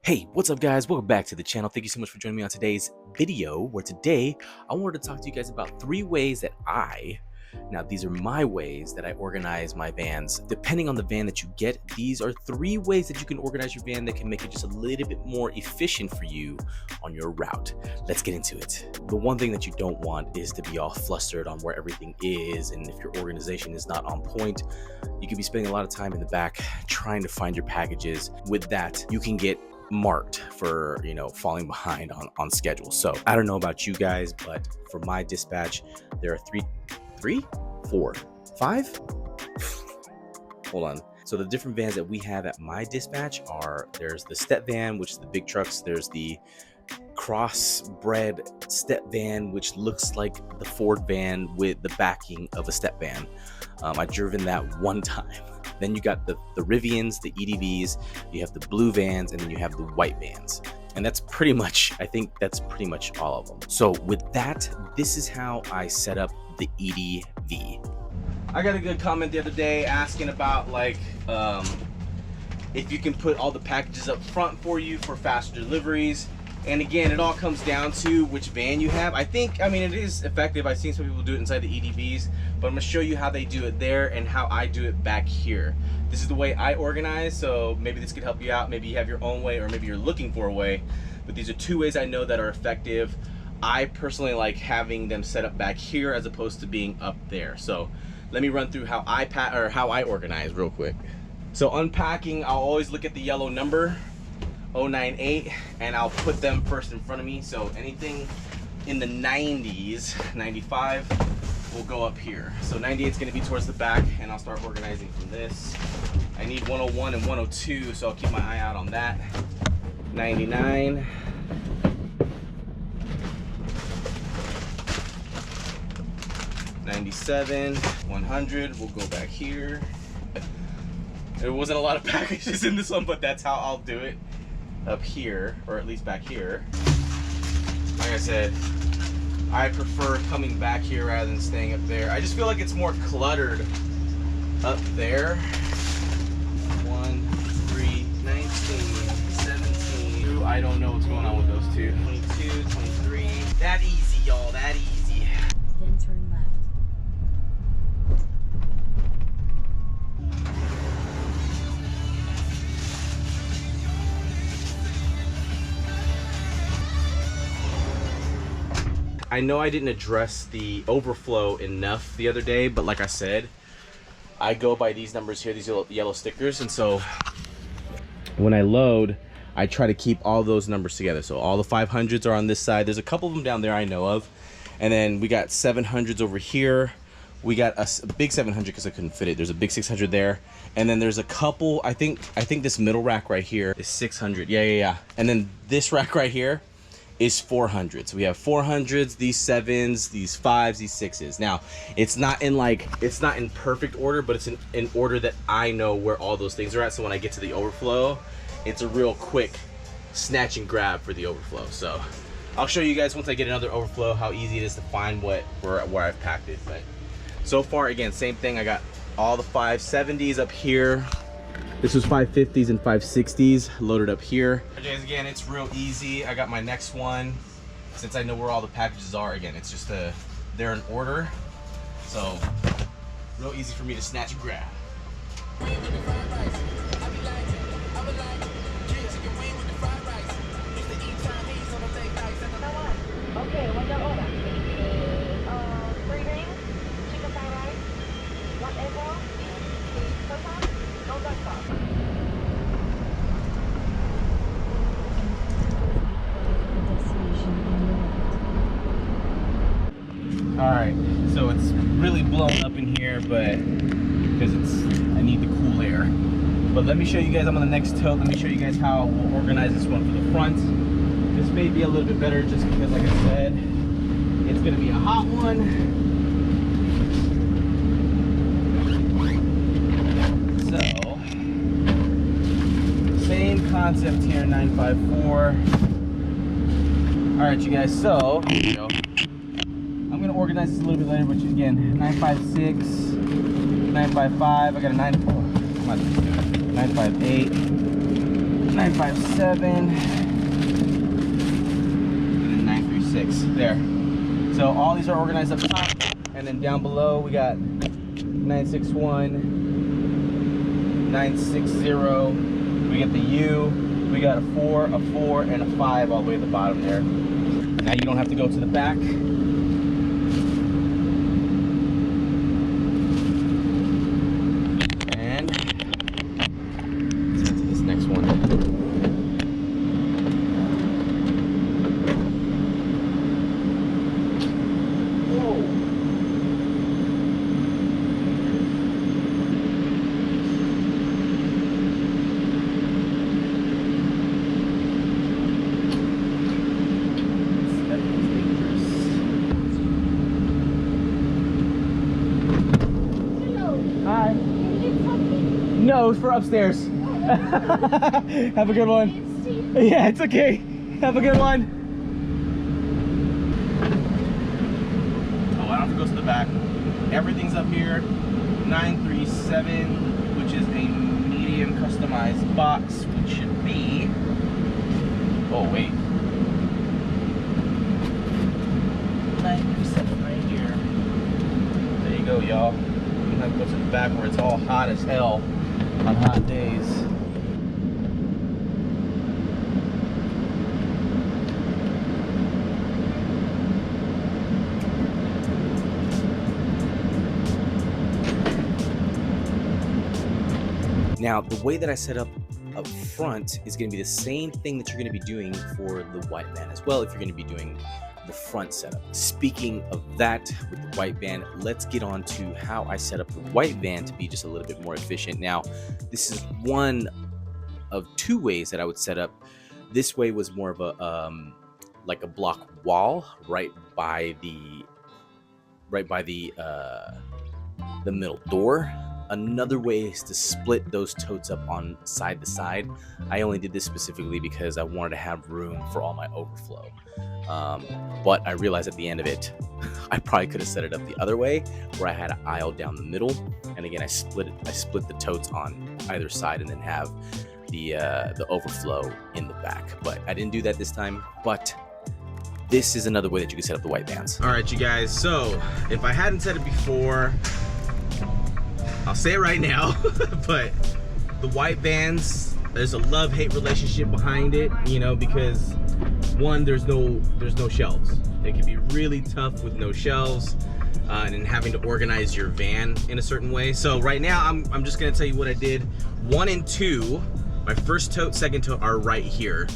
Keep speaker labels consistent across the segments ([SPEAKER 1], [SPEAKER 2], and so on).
[SPEAKER 1] Hey, what's up guys? Welcome back to the channel. Thank you so much for joining me on today's video, where today I wanted to talk to you guys about 3 ways that now these are my ways that I organize my vans. Depending on the van that you get, these are 3 ways that you can organize your van that can make it just a little bit more efficient for you on your route. Let's get into it. The one thing that you don't want is to be all flustered on where everything is, and if your organization is not on point, you could be spending a lot of time in the back trying to find your packages. With that, you can get marked for falling behind on schedule. So I don't know about you guys, but for my dispatch there are 5 hold on. So the different vans that we have at my dispatch there's the step van, which is the big trucks. There's the crossbred step van, which looks like the Ford van with the backing of a step van. I've driven that one time. Then you got the Rivians, the EDVs, you have the blue vans, and then you have the white vans. And that's pretty much, I think that's pretty much all of them. So with that, this is how I set up the EDV. I got a good comment the other day asking about if you can put all the packages up front for you for faster deliveries. And again, it all comes down to which van you have. I mean, it is effective. I've seen some people do it inside the EDVs, but I'm gonna show you how they do it there and how I do it back here. This is the way I organize, so maybe this could help you out. Maybe you have your own way, or maybe you're looking for a way, but these are 2 ways I know that are effective. I personally like having them set up back here as opposed to being up there. So let me run through how I organize real quick. So unpacking, I'll always look at the yellow number 098, and I'll put them first in front of me. So anything in the 90s, 95 will go up here. So 98 is going to be towards the back, and I'll start organizing from this. I need 101 and 102, so I'll keep my eye out on that. 99, 97, 100 will go back here. There wasn't a lot of packages in this one, but that's how I'll do it. Up here, or at least back here. Like I said, I prefer coming back here rather than staying up there. I just feel like it's more cluttered up there. 1, 3, 19, 17. I don't know what's going on with those 2. 22, 23. That easy, y'all, that easy.
[SPEAKER 2] Then turn left.
[SPEAKER 1] I know I didn't address the overflow enough the other day, but like I said, I go by these numbers here, these yellow stickers, and so when I load, I try to keep all those numbers together. So all the 500s are on this side. There's a couple of them down there I know of, and then we got 700s over here. We got a big 700 because I couldn't fit it. There's a big 600 there, and then there's a couple. I think this middle rack right here is 600. Yeah. And then this rack right here is 400. So we have 400s, these 7s, these 5s, these 6s. Now, it's not in perfect order, but it's in order that I know where all those things are at. So when I get to the overflow, it's a real quick snatch and grab for the overflow. So I'll show you guys once I get another overflow how easy it is to find where I've packed it. But so far, again, same thing. I got all the 570s up here. This was 550s and 560s loaded up here. Guys, again, it's real easy. I got my next one. Since I know where all the packages are, again, it's just they're in order. So real easy for me to snatch and grab.
[SPEAKER 2] Okay, what's your order? 3 rings, chicken fried rice, 1 egg roll, croissant, no duck sauce.
[SPEAKER 1] Alright, so it's really blown up in here, but because I need the cool air. But let me show you guys, I'm on the next tote. Let me show you guys how we'll organize this one for the front. This may be a little bit better just because, like I said, it's going to be a hot one. So, same concept here, 954. Alright, you guys, so here we go. I'm going to organize this a little bit later, but again, 956, 955, I got a 958, 957, and then 936 there. So all these are organized up top, and then down below we got 961, 960. We get the U. We got a 4, a 4, and a 5 all the way at the bottom there. Now you don't have to go to the back. And let's get to this next one. No, it's for upstairs. Have a good one. Yeah, it's okay. Have a good one. Oh, I don't have to go to the back. Everything's up here. 937, which is a medium customized box, which should be. Oh, wait. 937 right here. There you go, y'all. You don't have to go to the back where it's all hot as hell on hot days. Now, the way that I set up front is going to be the same thing that you're going to be doing for the white van as well if you're going to be doing the front setup. Speaking of that, with the white van, let's get on to how I set up the white van to be just a little bit more efficient. Now, this is one of two ways that I would set up. This way was more of a like a block wall right by the middle door. Another way is to split those totes up on side to side. I only did this specifically because I wanted to have room for all my overflow. But I realized at the end of it, I probably could have set it up the other way, where I had an aisle down the middle. And again, I split the totes on either side and then have the overflow in the back. But I didn't do that this time. But this is another way that you can set up the white vans. All right, you guys. So if I hadn't said it before, I'll say it right now, but the white vans, there's a love-hate relationship behind it, you know, because one, there's no shelves. It can be really tough with no shelves and then having to organize your van in a certain way. So right now, I'm just gonna tell you what I did. 1 and 2, my first tote, second tote are right here.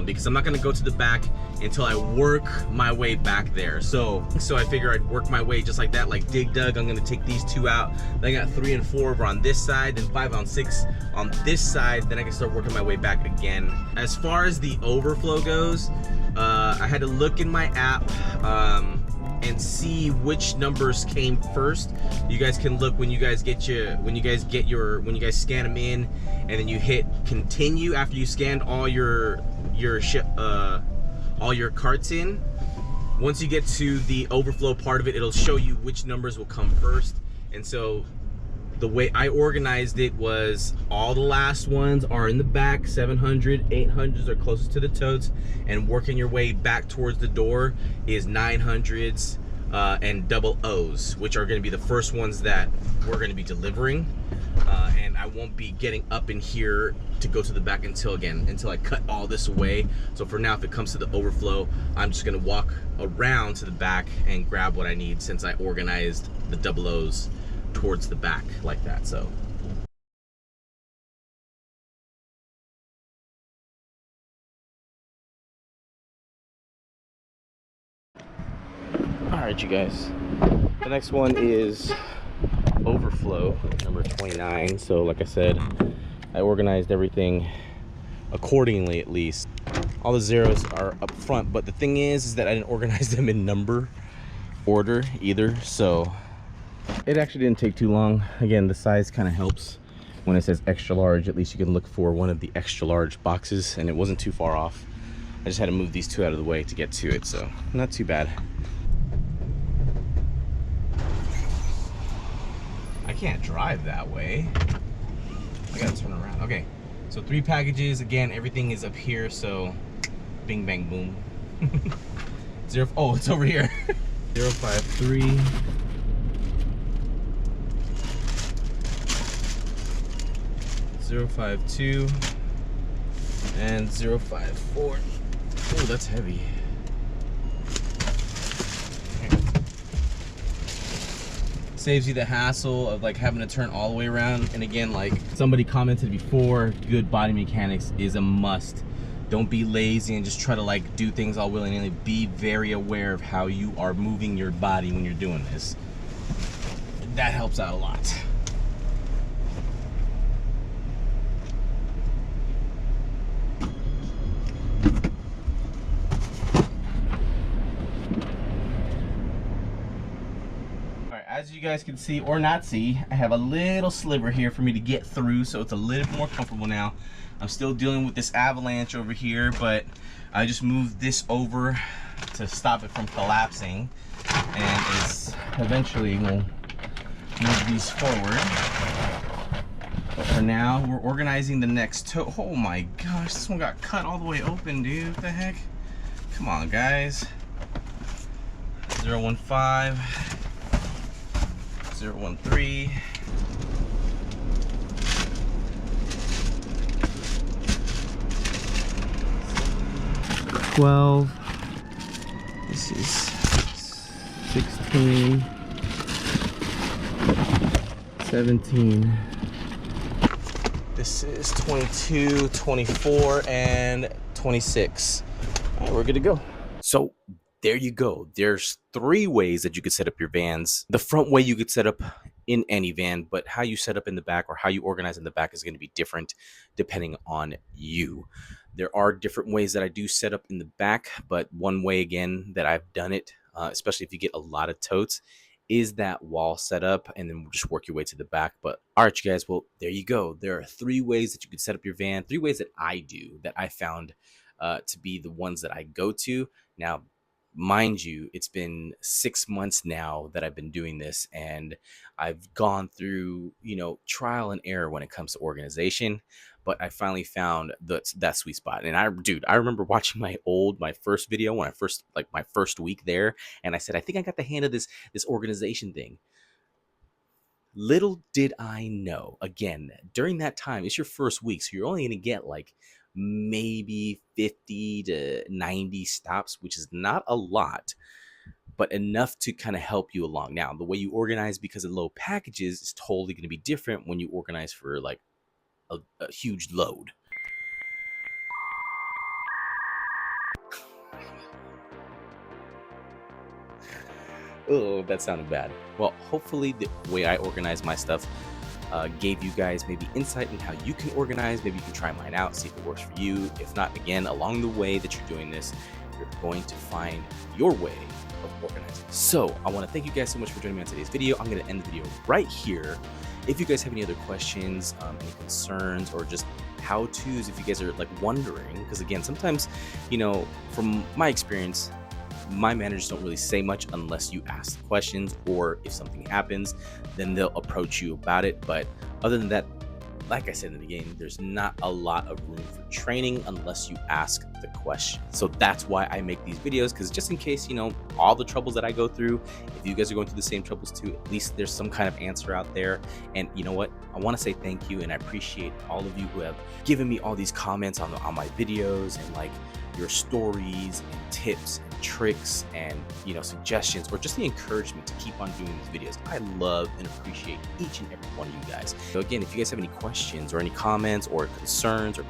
[SPEAKER 1] Because I'm not gonna go to the back until I work my way back there. So I figure I'd work my way just like that, like Dig Dug. I'm gonna take these 2 out. Then I got 3 and 4 over on this side, then 5 and 6 on this side. Then I can start working my way back again. As far as the overflow goes, I had to look in my app and see which numbers came first. You guys can look when you guys when you guys scan them in, and then you hit continue after you scanned all your carts in. Once you get to the overflow part of it, it'll show you which numbers will come first. And so the way I organized it was all the last ones are in the back. 700, 800s are closest to the totes, and working your way back towards the door is 900s and double O's, which are going to be the first ones that we're going to be delivering. And I won't be getting up in here to go to the back until I cut all this away. So for now, if it comes to the overflow, I'm just going to walk around to the back and grab what I need, since I organized the double O's towards the back like that. So all right, you guys, the next one is overflow number 29. So like I said, I organized everything accordingly. At least all the zeros are up front, but the thing is that I didn't organize them in number order either. So it actually didn't take too long. Again, the size kind of helps. When it says extra large, at least you can look for one of the extra large boxes, and it wasn't too far off. I just had to move these 2 out of the way to get to it, so not too bad. I can't drive that way. I gotta turn around. Okay, So 3 packages. Again, everything is up here, so bing bang boom. Oh, it's over here. 053 052 and 054. Oh, that's heavy. Saves you the hassle of like having to turn all the way around. And again, like somebody commented before, good body mechanics is a must. Don't be lazy and just try to like do things all willy-nilly. Be very aware of how you are moving your body when you're doing this. That helps out a lot. As you guys can see or not see, I have a little sliver here for me to get through, so it's a little more comfortable now. I'm still dealing with this avalanche over here, but I just moved this over to stop it from collapsing, and it's eventually we'll move these forward. But for now, we're organizing the next toe. Oh my gosh, this one got cut all the way open, dude. What the heck? Come on, guys. 015. 013. This is 16, 17. This is 22, 24, and 26. All right, we're good to go. So there you go. There's 3 ways that you could set up your vans. The front way you could set up in any van, but how you set up in the back or how you organize in the back is going to be different depending on you. There are different ways that I do set up in the back, but one way again that I've done it, especially if you get a lot of totes, is that wall setup, and then we'll just work your way to the back. But all right, you guys, well, there you go. There are 3 ways that you could set up your van, 3 ways that I do, that I found to be the ones that I go to. Now, mind you, it's been 6 months now that I've been doing this, and I've gone through, trial and error when it comes to organization, but I finally found that sweet spot. And I remember watching my first video when my first week there, and I said, I think I got the hang of this organization thing. Little did I know, again, during that time, it's your first week, so you're only going to get like maybe 50 to 90 stops, which is not a lot, but enough to kind of help you along. Now, the way you organize because of low packages is totally going to be different when you organize for like a huge load. Oh, that sounded bad. Well, hopefully the way I organize my stuff gave you guys maybe insight in how you can organize. Maybe you can try mine out, see if it works for you. If not, again, along the way that you're doing this, you're going to find your way of organizing. So I want to thank you guys so much for joining me on today's video. I'm going to end the video right here. If you guys have any other questions, any concerns, or just how-tos, if you guys are like wondering, because again, sometimes, from my experience, my managers don't really say much unless you ask questions, or if something happens, then they'll approach you about it. But other than that, like I said in the beginning, there's not a lot of room for training unless you ask the question. So that's why I make these videos, because just in case, all the troubles that I go through, if you guys are going through the same troubles too, at least there's some kind of answer out there. And you know what? I want to say thank you, and I appreciate all of you who have given me all these comments on my videos, and like your stories and tips and tricks and suggestions, or just the encouragement to keep on doing these videos. I love and appreciate each and every one of you guys. So again, if you guys have any questions or any comments or concerns or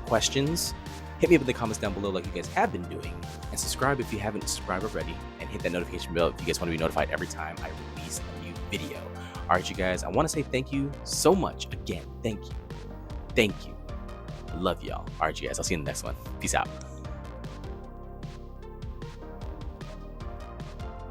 [SPEAKER 1] questions, hit me up in the comments down below like you guys have been doing, and subscribe if you haven't subscribed already, and hit that notification bell if you guys want to be notified every time I release a new video. All right, you guys, I want to say thank you so much. Again, thank you. I love y'all. All right, you guys, I'll see you in the next one. Peace out.